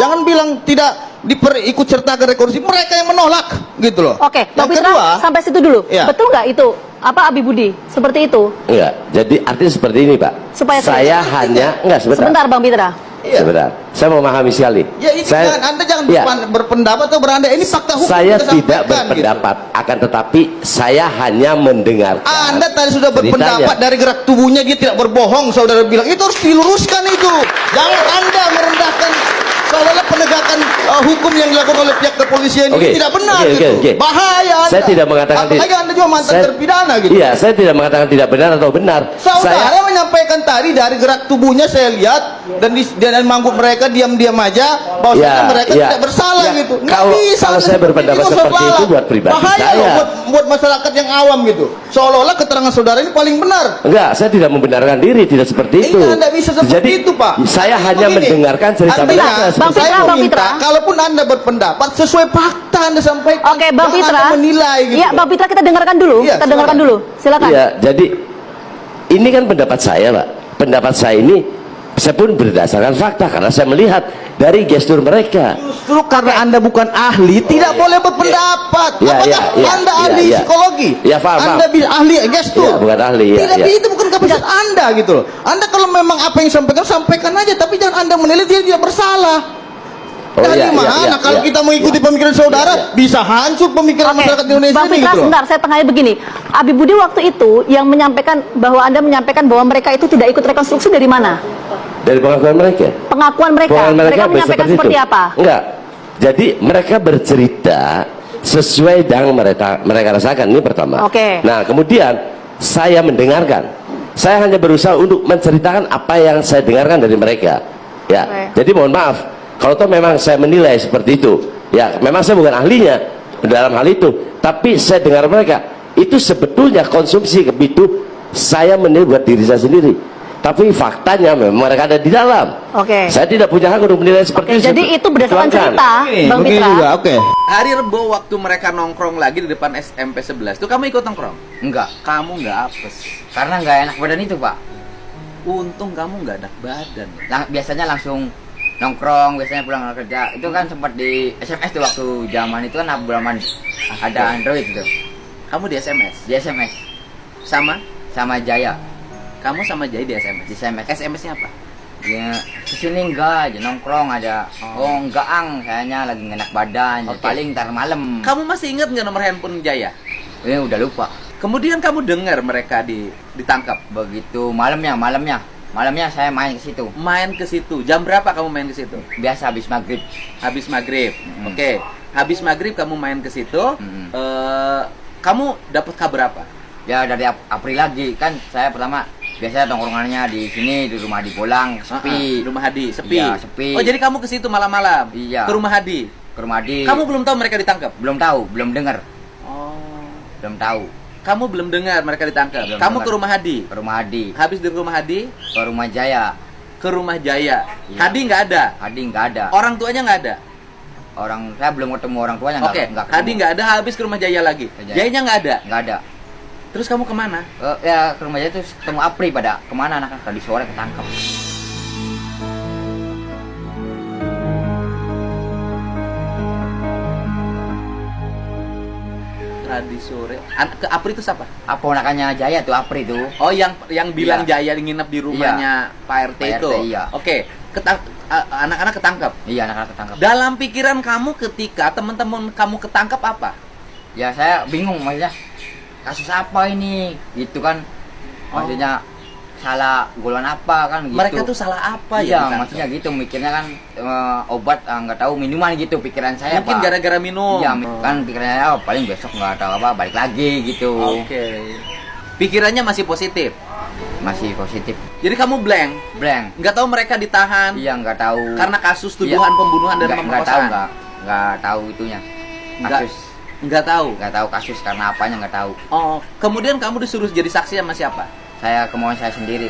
Jangan bilang tidak ikut sertakan rekonstruksi, mereka yang menolak gitu loh. Oke, Bang Yang Pitra, kedua, sampai situ dulu. ya. Betul nggak itu? Apa Abi Budi? Seperti itu? Enggak, jadi artinya seperti ini Pak. Supaya saya hanya, enggak sebentar. Sebentar Bang Pitra. Iya. Sebentar, saya memahami sekali. Ya ini Anda jangan ya, berpendapat atau berandai, ini fakta hukum saya kita tidak sampaikan, berpendapat, akan tetapi saya hanya mendengarkan. Anda tadi sudah ceritanya. berpendapat dari gerak tubuhnya dia tidak berbohong, saudara bilang itu harus diluruskan itu. Jangan Anda merendahkan seolah-olah penegakan hukum yang dilakukan oleh pihak kepolisian ini tidak benar gitu. Bahaya Anda. Saya tidak mengatakan apalagi Anda juga mantan terpidana gitu. Iya, saya tidak mengatakan tidak benar atau benar. Saudara menyampaikan tadi dari gerak tubuhnya saya lihat dan manggut mereka diam-diam aja bahwasanya mereka tidak bersalah gitu. Kalau saya berpendapat seperti itu buat pribadi bahaya saya. Buat masyarakat yang awam gitu. Seolah-olah keterangan saudara ini paling benar. Enggak, saya tidak membenarkan diri, tidak seperti itu. Anda bisa seperti Jadi, itu, Pak. Saya hanya mendengarkan cerita mereka. Bang Pitra, Saya Bang meminta, Pitra. kalaupun Anda berpendapat sesuai fakta Anda sampaikan. Oke, Bang Jangan Pitra. Anda menilai gitu. Iya, Bang Pitra kita dengarkan dulu. Iya, Kita dengarkan dulu. Silakan. Iya, jadi ini kan pendapat saya, Pak. Pendapat saya ini saya pun berdasarkan fakta karena saya melihat dari gestur mereka. Justru karena Anda bukan ahli, tidak boleh berpendapat. Apakah Anda ahli psikologi? Ya, paham. Anda bisa ahli gestur? Ya, bukan ahli. Tidak, itu bukan kapasitas Anda gitu loh. Anda kalau memang apa yang disampaikan, sampaikan aja. Tapi jangan Anda menilai dia tidak bersalah. Dari mana kalau kita mengikuti pemikiran saudara, bisa hancur pemikiran masyarakat Indonesia Bang ini Pitra, gitu loh. sebentar, saya tengahnya begini. Abi Budi waktu itu yang menyampaikan bahwa Anda menyampaikan bahwa mereka itu tidak ikut rekonstruksi dari mana? Dari pengakuan mereka. Pengakuan mereka. Mereka menyampaikan seperti apa? Enggak. Jadi mereka bercerita sesuai yang mereka rasakan, ini pertama. Oke. Nah, kemudian saya mendengarkan. Saya hanya berusaha untuk menceritakan apa yang saya dengarkan dari mereka. Ya. Oke. Jadi mohon maaf kalau toh memang saya menilai seperti itu. Ya, memang saya bukan ahlinya dalam hal itu, tapi saya dengar mereka. Itu sebetulnya konsumsi itu saya menilai buat diri saya sendiri. Tapi faktanya memang mereka ada di dalam. Oke. Saya tidak punya hak untuk menilai seperti itu. Jadi itu berdasarkan cerita, Bang Pitra. Juga, oke. Hari Rebo waktu mereka nongkrong lagi di depan SMP 11 tuh kamu ikut nongkrong? Enggak, Kamu nggak apes. karena nggak enak badan itu, Pak. Untung kamu nggak enak badan. Biasanya langsung nongkrong, biasanya pulang kerja. Itu kan sempat di SMS tuh waktu zaman itu kan zaman ada Android itu. Kamu di SMS Di SMS sama Jaya. kamu sama Jai di SMS. Di SMS. SMS-nya apa? Ya, kesini enggak aja nongkrong aja. Oh, enggak kayaknya lagi nggak enak badan. Oke. Paling ntar malam. Kamu masih ingat nggak nomor handphone Jaya? Udah lupa. Kemudian kamu dengar mereka ditangkap. Begitu malamnya saya main ke situ. Main ke situ. Jam berapa kamu main ke situ? Biasa habis maghrib. Habis maghrib. Oke. Habis maghrib kamu main ke situ. Kamu dapat kabar apa? Ya dari April lagi kan saya pertama biasanya tongkrongannya di sini di rumah di Bolang sepi. Rumah Hadi sepi. Iya, sepi. Oh, jadi kamu ke situ malam-malam? Iya. Ke rumah Hadi. Ke rumah di. Kamu belum tahu mereka ditangkap? Belum tahu, belum dengar. Oh. Belum tahu. Kamu belum dengar mereka ditangkap. Belum Kamu dengar. ke rumah Hadi. Ke rumah Hadi, Habis dari rumah Hadi ke rumah Jaya. ke rumah Jaya. Iya. Hadi nggak ada. Hadi nggak ada. Orang tuanya nggak ada. Orang saya belum ketemu orang tuanya Oke. nggak ketemu. Hadi nggak ada. Habis ke rumah Jaya lagi. Ke Jaya. Jayanya nggak ada. Nggak ada. Terus kamu kemana? Ya ke rumah Jaya terus ketemu April pada kemana anak tadi sore ketangkap. Hadi sore. Ke Apri itu siapa? Apa ponakannya Jaya tuh April tuh. Oh, yang bilang Iya. Jaya nginep di rumahnya Pak RT Pak itu. RT, iya. Oke. Anak-anak ketangkap. Iya anak-anak ketangkap. Dalam pikiran kamu ketika teman-teman kamu ketangkap apa? Ya saya bingung maksudnya kasus apa ini gitu kan, maksudnya salah golongan apa kan gitu. Mereka tuh salah apa Iya, ya? ditangkap? maksudnya gitu mikirnya kan obat nggak tahu minuman gitu pikiran saya. Mungkin Pak. gara-gara minum. Iya, kan pikirannya paling besok nggak tahu apa balik lagi gitu. Oke. Pikirannya masih positif. Masih positif. Jadi kamu blank, nggak tahu mereka ditahan Iya nggak tahu. karena kasus tuduhan pembunuhan dan nggak tahu pemerkosaan. nggak tahu itunya. Nggak- Kasus Nggak tahu. nggak tahu kasus karena apanya nggak tahu. Oh, kemudian kamu disuruh jadi saksi sama siapa? Saya kemauan saya sendiri.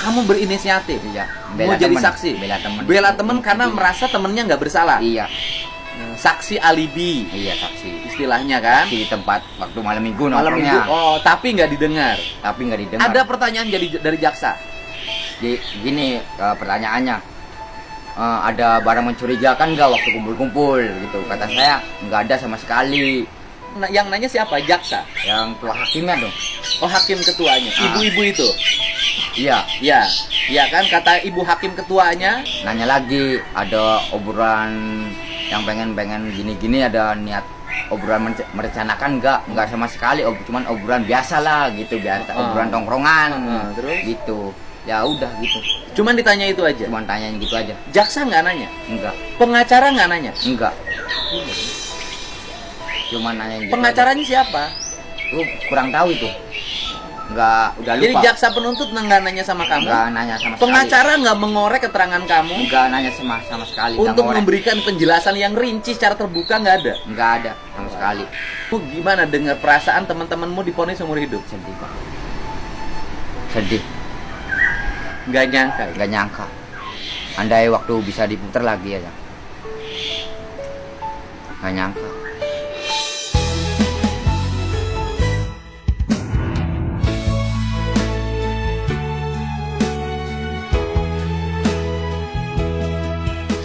Kamu berinisiatif. Iya. Mau jadi saksi. Bela temen Karena Iya. merasa temennya nggak bersalah. Iya. Saksi alibi. Iya saksi. Istilahnya kan. Di tempat waktu malam minggu Malam nongkrongnya. minggu. Oh, tapi nggak didengar. Tapi nggak didengar. Ada pertanyaan dari jaksa. Gini pertanyaannya. ada barang mencurigakan nggak waktu kumpul-kumpul gitu. Kata saya nggak ada sama sekali. Nah, yang nanya siapa? Jaksa? Yang tua hakimnya dong. Oh, hakim ketuanya. Ibu-ibu itu. Iya, Ya kan kata ibu hakim ketuanya. nanya lagi ada obrolan yang pengen gini-gini, ada niat obrolan merencanakan nggak sama sekali, cuman obrolan biasa lah gitu, biasa obrolan tongkrongan Terus? gitu. Ya udah gitu, Cuman ditanya itu aja. cuman tanyain gitu aja. Jaksa nggak nanya. Enggak, Pengacara nggak nanya. enggak, cuman nanyain gitu Pengacaranya siapa? aja. Lu kurang tahu itu, enggak, udah lupa. Jadi jaksa penuntut nggak nanya sama kamu. Nggak nanya sama sekali. Pengacara nggak mengorek keterangan kamu Nggak nanya sama sekali. nggak untuk ngorek. memberikan penjelasan yang rinci secara terbuka, nggak ada. Nggak ada sama sekali. Lu gimana dengar perasaan teman-temanmu divonis seumur hidup? Sedih Pak, sedih, Nggak nyangka. nggak nyangka. Andai waktu bisa diputar lagi aja, nggak nyangka.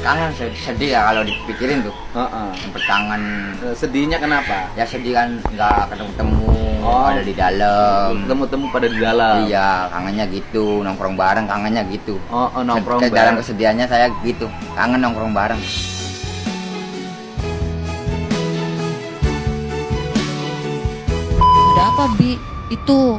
Kangen, sedih ya kalau dipikirin tuh. Sempet kangen. Sedihnya kenapa? Ya sedih kan nggak ketemu, Oh. ada di dalam. Temu-temu pada di dalam. Iya, kangennya gitu, nongkrong bareng, kangennya gitu. Nongkrong Dalam bareng. kesedihannya saya gitu, kangen nongkrong bareng. Ada apa Bi? Itu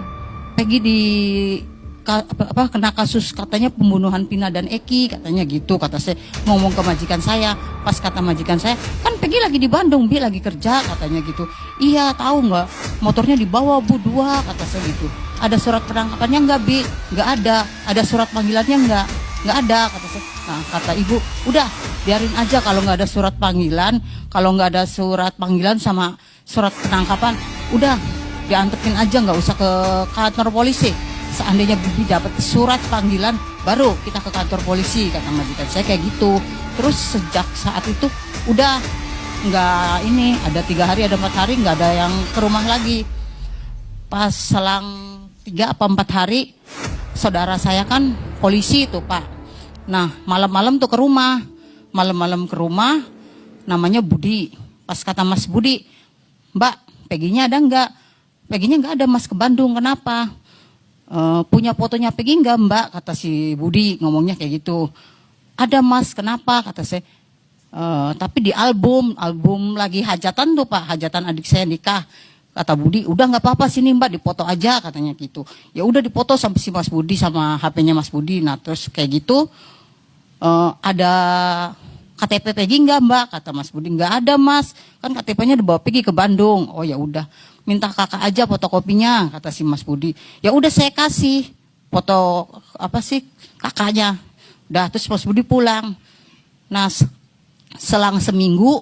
Peggy kena kasus katanya pembunuhan Pina dan Eki, katanya gitu. Kata saya ngomong ke majikan saya, pas kata majikan saya, kan Peggy lagi di Bandung, Bi lagi kerja, katanya gitu. Iya, tahu nggak, motornya dibawa Bu 2, kata saya gitu. Ada surat penangkapannya nggak Bi? Nggak ada. Ada surat panggilannya nggak ada, kata saya. Nah, kata ibu, udah biarin aja kalau nggak ada surat panggilan, kalau nggak ada surat panggilan sama surat penangkapan, udah dianterin aja, nggak usah ke kantor polisi. Seandainya Bibi dapat surat panggilan, baru kita ke kantor polisi, kata majikan saya kayak gitu. Terus sejak saat itu udah nggak ini, ada 3 hari, ada 4 hari nggak ada yang ke rumah lagi. Pas selang 3 apa 4 hari, saudara saya kan polisi tuh Pak. Nah malam-malam tuh ke rumah, malam-malam ke rumah, namanya Budi. Pas kata Mas Budi, Mbak, Peggy-nya ada nggak? Peggy-nya nggak ada Mas, ke Bandung, kenapa? Punya fotonya Peggy nggak Mbak? Kata si Budi, ngomongnya kayak gitu. Ada Mas, kenapa? Kata saya. Tapi di album lagi hajatan tuh Pak, hajatan adik saya nikah. Kata Budi, udah nggak apa-apa sini Mbak, dipoto aja, katanya gitu. Ya udah dipoto sampai si Mas Budi sama HP-nya Mas Budi. Nah terus kayak gitu, ada KTP Peggy nggak Mbak? Kata Mas Budi, nggak ada Mas, kan KTP-nya dibawa Peggy ke Bandung. Oh ya udah, minta kakak aja fotokopinya, kata si Mas Budi. Ya udah saya kasih foto kakaknya. Udah, terus Mas Budi pulang. Nah selang seminggu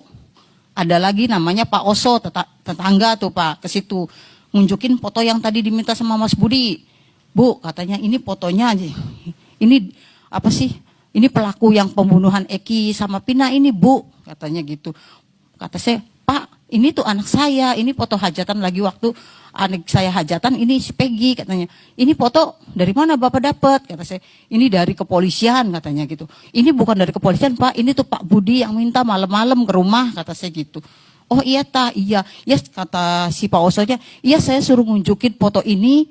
ada lagi namanya Pak Oso, tetangga tuh Pak, ke situ nunjukin foto yang tadi diminta sama Mas Budi. Bu, katanya ini fotonya aja. Ini ini pelaku yang pembunuhan Eki sama Pina ini Bu, katanya gitu. Kata saya, Pak, ini tuh anak saya, ini foto hajatan lagi waktu anak saya hajatan, ini si Peggy, katanya. Ini foto dari mana Bapak dapat? Kata saya, ini dari kepolisian, katanya gitu. Ini bukan dari kepolisian Pak, ini tuh Pak Budi yang minta malam-malam ke rumah, kata saya gitu. Oh iya iya, kata si Pak Osonya, iya saya suruh nunjukin foto ini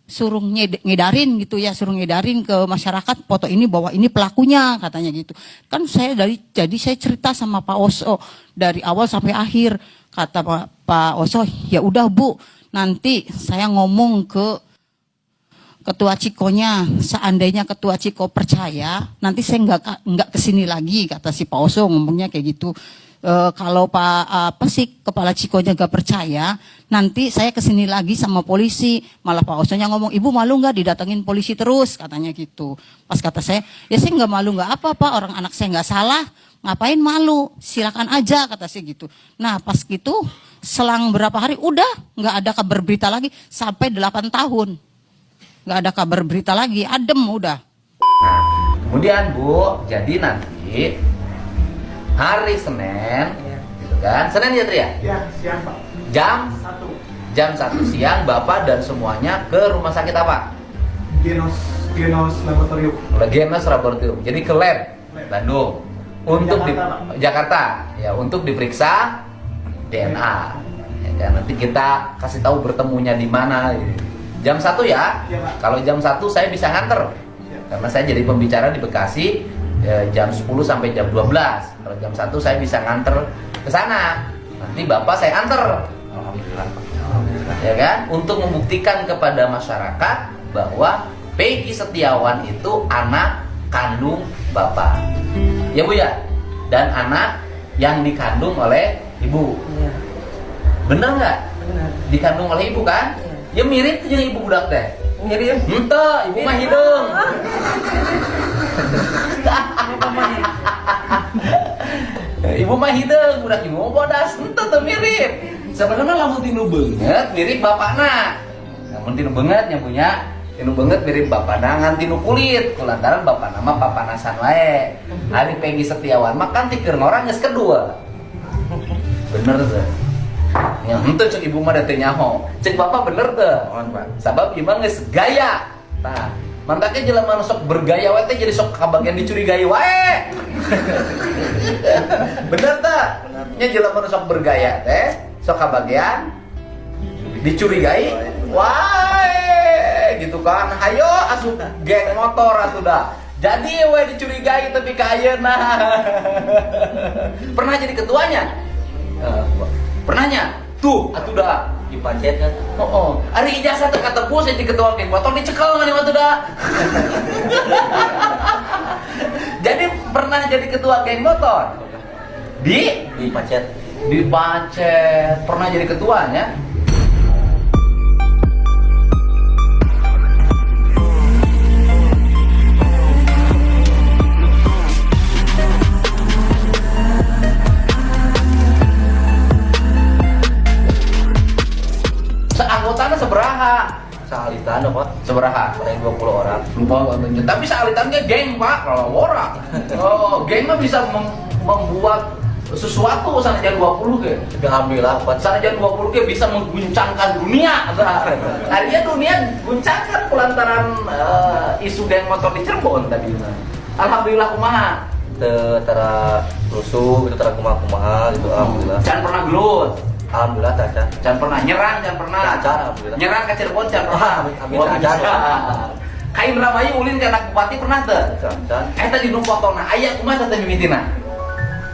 suruh ngedarin gitu ya, suruh ngedarin ke masyarakat foto ini bahwa ini pelakunya, katanya gitu. Kan jadi saya cerita sama Pak Oso dari awal sampai akhir. Kata Pak Oso, ya udah Bu, nanti saya ngomong ke Ketua Cikonya, seandainya Ketua Ciko percaya, nanti saya nggak kesini lagi, kata si Pak Oso ngomongnya kayak gitu. Kalau Kepala Cikonya gak percaya, nanti saya kesini lagi sama polisi. Malah Pak Osonya ngomong, Ibu malu gak didatengin polisi terus, katanya gitu. Pas kata saya, ya saya gak malu gak apa Pak, orang anak saya gak salah, ngapain malu, silakan aja, kata saya gitu. Nah pas gitu, selang berapa hari, udah gak ada kabar berita lagi, sampai 8 tahun. Gak ada kabar berita lagi, adem udah. Kemudian Bu, jadi nanti hari Senin, gitu kan? Senin ya Tri ya? Ya, siang Pak. Jam 1. jam 1 siang Bapak dan semuanya ke rumah sakit apa? Genos Laboratorium. Genos Laboratorium. Jadi ke lab. Bandung. Untuk di Jakarta, ya untuk diperiksa DNA. Ya, kan? Nanti kita kasih tahu bertemunya di mana. Jam 1 ya. Kalau jam 1 saya bisa nganter. Karena saya jadi pembicara di Bekasi jam 10 sampai jam 12. Kalau jam 1 saya bisa nganter ke sana. Nanti Bapak saya anter. Alhamdulillah. Ya kan? Untuk membuktikan kepada masyarakat bahwa Peggy Setiawan itu anak kandung Bapak. Ya Bu ya? Dan anak yang dikandung oleh Ibu. Iya. Bener nggak? Benar. Dikandung oleh Ibu kan? Ya mirip jeung Ibu budak teh. Mirip. Henteu, Ibu mah hideung. Ibu mah hideung, budak Ibu mah bodas. Henteu teu mirip. Sebenarnya lamun tinu beungeut mirip bapakna. Namun tinu beungeut nya punya tinu beungeut mirip bapakna ngan tinu kulit. Kulantaran bapakna mah papanasan wae. Ari Peggy Setiawan mah kan tikeun orang geus kedua. Bener teh. Ya henteu cek ibu mah teh nyaho. Cek bapak bener teh. Sabab ieu mah geus gaya. Tah, mantake jelema nu sok bergaya wae teh jadi sok kabagian dicurigai wae. Bener teh? Nya jelema nu sok bergaya teh sok kabagian dicurigai wae gitu kan. Hayo asup geng motor atuh dah. Jadi we dicurigai tapi ka ayeuna. Pernah jadi ketuanya? Pernahnya? Tuh, atuh dah dipacet kan. Oh. Ari ijazah teh katebus jadi ketua geng motor dicekel ngan atuh dah. Jadi pernah jadi ketua geng motor. Dipacet. Pernah jadi ketuanya? Seanggotanya seberaha? Sahalitan apa? Seberaha? Paling 20 orang. Tapi sealitannya geng pak, kalau orang. Oh, geng mah bisa membuat sesuatu sanajan 20 ke. Alhamdulillah, Sanajan 20 ke bisa mengguncangkan dunia. Artinya dunia guncangkan pelantaran isu geng motor di Cirebon tadi. Alhamdulillah kumaha. Tera rusuh, itu tera kumaha gitu. Alhamdulillah. Jangan pernah gelut. Alhamdulillah caca. Jangan pernah nyerang, jangan pernah. Caca, alhamdulillah. Nyerang ke Cirebon jangan pernah. Amin, caca. Kain Ramayu ulin ke anak bupati pernah teh? Caca. Tadi nu fotona aya kumaha teh mimitina?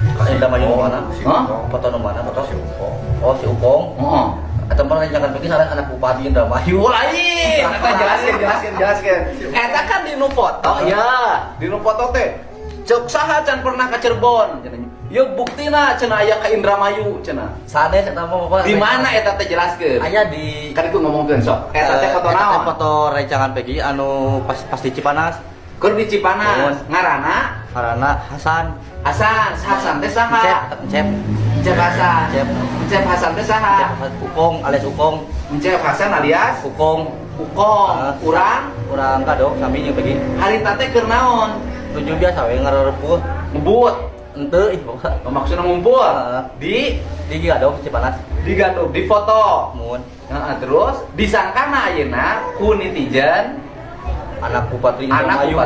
Indah maju mana? Hah? Foto nu mana? Foto si Ukong. Oh, si Ukong. Heeh. Atau pernah jangan pergi salah anak bupati Indah Mayu. Lain. Eta jelaskeun. Eta kan di nu foto ya. Di nu foto teh cek saha can pernah ka Cirebon cenah. Ye buktina cenah aya ka Indramayu cenah. Sanes eta mah apa? Di mana eta teh jelaskeun? Aya di Kan itu ngomongkeun sok. Eta teh foto naon? Foto rencangan pergi anu pas di Cipanas. Keur di Cipanas. Ngaranna Karena Hasan. Hasan teh saha? Cep. Cep Hasan. Cep Hasan teh saha? Ukong alias Ukong. Cep Hasan alias Ukong. Urang kado kami yang pergi. harita teh keur naon? Tujuh biasa we ngarerepuh. Ngebut. Henteu ih boga. Maksudnya ngumpul Di kado Cipanas. digaduk, difoto. Mun Terus disangkana ayeuna ku netizen anak Bupati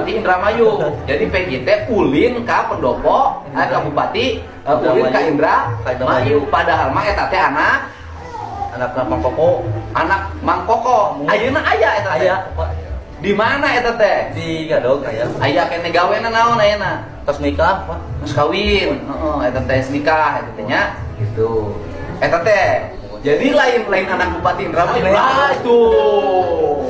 Indramayu. Jadi Peggy teh ulin ka pendopo ka Bupati ulin ka Indramayu. Padahal mah eta teh anak Mang Koko. Ayeuna aya eta teh. Di mana eta teh? di kado aya. Aya kene gawena naon ayeuna? Tos nikah Pak. Geus kawin. Heeh, eta teh nikah eta teh nya gitu. Eta teh. Jadi lain anak Bupati Indramayu. Lah tuh.